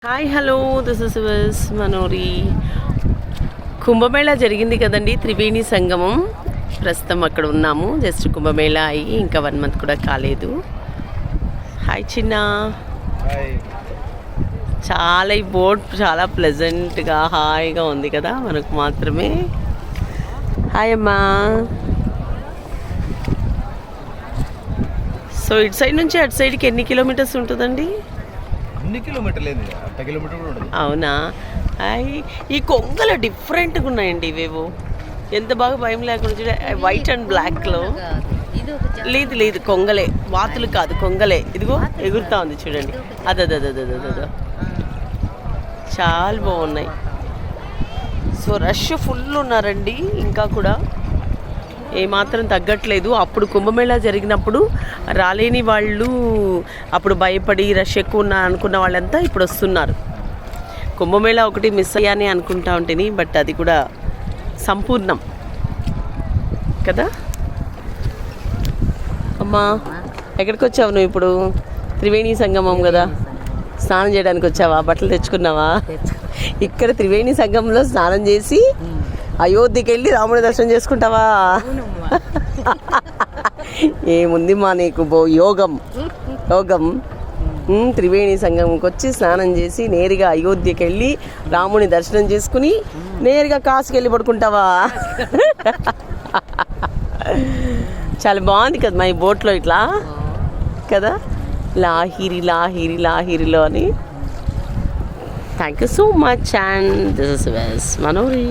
Hi hello this is విస్ మనోరి. కుంభమేళా జరిగింది కదండి, త్రివేణి సంగమం. ప్రస్తుతం అక్కడ ఉన్నాము. జస్ట్ కుంభమేళా అయ్యి ఇంకా 1 month కూడా కాలేదు. హాయ్ చిన్న. చాలా ఈ బోట్ చాలా ప్లెజెంట్గా హాయిగా ఉంది కదా మనకు మాత్రమే. హాయ్ అమ్మా. సో ఇటు సైడ్ నుంచి అటు సైడ్కి ఎన్ని కిలోమీటర్స్ ఉంటుందండి? అవునా? ఈ కొంగలు డిఫరెంట్గా ఉన్నాయండి ఇవేవో. ఎంత బాగా భయం లేకుండా చూడ, వైట్ అండ్ బ్లాక్లో. లేదు లేదు, కొంగలే, వాతులు కాదు, కొంగలే. ఇదిగో ఎగురుతా ఉంది చూడండి. అదదదదదద చాలా బాగున్నాయి. సో రష్ ఫుల్ ఉన్నారండి, ఇంకా కూడా ఏమాత్రం తగ్గట్లేదు. అప్పుడు కుంభమేళా జరిగినప్పుడు రాలేని వాళ్ళు, అప్పుడు భయపడి రష్ ఎక్కువ అనుకున్న వాళ్ళంతా ఇప్పుడు వస్తున్నారు. కుంభమేళా ఒకటి మిస్ అయ్యాని అనుకుంటా ఉంటేని, బట్ అది కూడా సంపూర్ణం కదా. అమ్మా ఎక్కడికి వచ్చావు నువ్వు ఇప్పుడు? త్రివేణి సంగమం కదా, స్నానం చేయడానికి వచ్చావా? బట్టలు తెచ్చుకున్నావా? ఇక్కడ త్రివేణి సంగమంలో స్నానం చేసి అయోధ్యకి వెళ్ళి రాముడి దర్శనం చేసుకుంటావా? ఏముంది మా నీకు యోగం యోగం. త్రివేణి సంగమంకి వచ్చి స్నానం చేసి నేరుగా అయోధ్యకి వెళ్ళి రాముని దర్శనం చేసుకుని నేరుగా కాశీకి వెళ్ళి పడుకుంటావా? చాలా బాగుంది కదా మా ఈ బోట్లో ఇట్లా కదా, లాహిరి లాహిరి లాహిరిలో అని. Thank you so much and this is Manori.